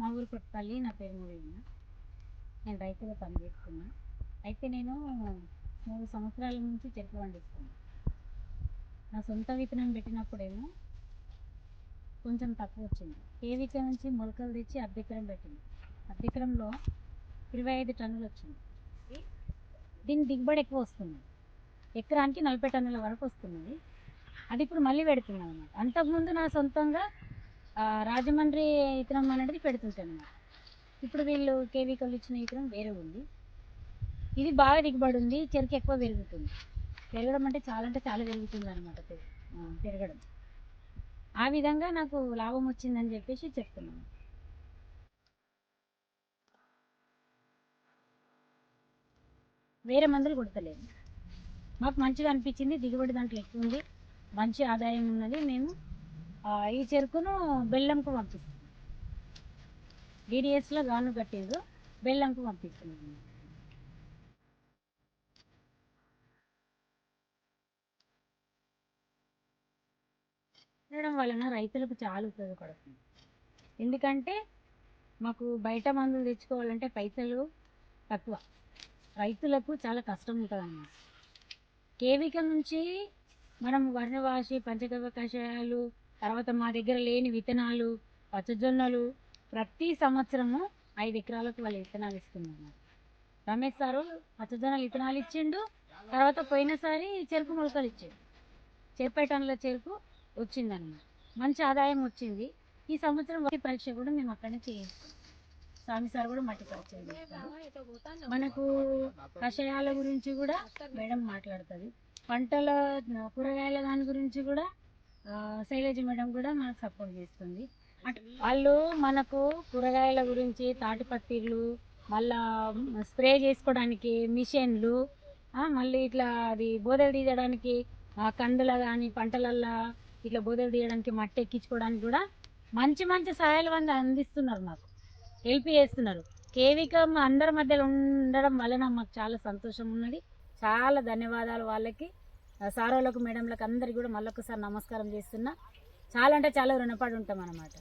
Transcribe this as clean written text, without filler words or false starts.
మా ఊరు కొత్తపల్లి. నా పేరు మూవీన. నేను రైతుగా పనిచేస్తున్నా. అయితే నేను 3 సంవత్సరాల నుంచి చెట్లు పండిస్తున్నా. నా సొంత విత్తనం పెట్టినప్పుడేమో కొంచెం తక్కువ వచ్చింది. కేవీకే నుంచి మొలకలు తెచ్చి అద్దెకరం పెట్టింది. అద్దెకరంలో 25 టన్నులు వచ్చింది. దీని దిగుబడి ఎక్కువ వస్తుంది. ఎకరానికి 40 టన్నుల వరకు వస్తున్నది. అది ఇప్పుడు మళ్ళీ పెడుతున్నాను అన్నమాట. అంతకుముందు నా సొంతంగా రాజమండ్రి విత్తనం అనేది పెడుతుంటాను అన్నమాట. ఇప్పుడు వీళ్ళు కేవీకలు ఇచ్చిన విత్తనం వేరే ఉంది. ఇది బాగా దిగుబడి ఉంది. చెరుకు ఎక్కువ పెరుగుతుంది. పెరగడం అంటే చాలా పెరుగుతుంది అనమాట. పెరగడం ఆ విధంగా నాకు లాభం వచ్చిందని చెప్పేసి చెప్తున్నాను. వేరే మందులు కొడతలేదు. మాకు మంచిగా అనిపించింది. దిగుబడి దాంట్లో ఎక్కువ ఉంది. మంచి ఆదాయం ఉన్నది. మేము ఈ చెరుకును బెల్లంకు పంపిస్తాం. డిడిఎస్లో గాను కట్టిండ్రు. బెల్లంకు పంపిస్తున్నాం. పెట్టడం వలన రైతులకు చాలా ఉపయోగపడుతుంది. ఎందుకంటే మాకు బయట మందులు తెచ్చుకోవాలంటే పైసలు తక్కువ. రైతులకు చాలా కష్టం ఉంటుంది అన్నమాట. కేవికల నుంచి మనం వర్ణవాసి, పంచగవ్య కషాయాలు, తర్వాత మా దగ్గర లేని విత్తనాలు, పచ్చజొన్నలు ప్రతి సంవత్సరము 5 ఎకరాలకు వాళ్ళు విత్తనాలు ఇస్తున్నారు. రమేష్ సారు పచ్చజొన్నలు విత్తనాలు ఇచ్చిండు. తర్వాత పోయినసారి చెరుకు మొలకలు ఇచ్చాడు. 70 టన్నుల చెరుకు వచ్చిందన్నమాట. మంచి ఆదాయం వచ్చింది. ఈ సంవత్సరం మట్టి పరీక్ష కూడా మేము అక్కడనే చేయిస్తాం. స్వామి సార్ కూడా మట్టి పరీక్ష చేస్తారు. మనకు కషాయాల గురించి కూడా మేడం మాట్లాడుతుంది. పంటల కూరగాయల దాని గురించి కూడా శైలజ మేడం కూడా మనకు సపోర్ట్ చేస్తుంది. వాళ్ళు మనకు కూరగాయల గురించి తాటిపత్తిళ్ళు, మళ్ళా స్ప్రే చేసుకోవడానికి మిషన్లు, మళ్ళీ ఇట్లా అది బోదెలు తీయడానికి కందుల కానీ పంటలల్లో ఇట్లా బోదెలు తీయడానికి మట్టి ఎక్కించుకోవడానికి కూడా మంచి మంచి సహాయాలు వాళ్ళు అందిస్తున్నారు. మాకు హెల్ప్ చేస్తున్నారు. కేవికం అందరి మధ్యలో ఉండడం వలన మాకు చాలా సంతోషం ఉన్నది. చాలా ధన్యవాదాలు వాళ్ళకి, సారోళ్ళకు, మేడంలకు అందరికీ కూడా మళ్ళొకసారి నమస్కారం చేస్తున్నా. చాలా అంటే చాలా రుణపడి ఉంటాం అన్నమాట.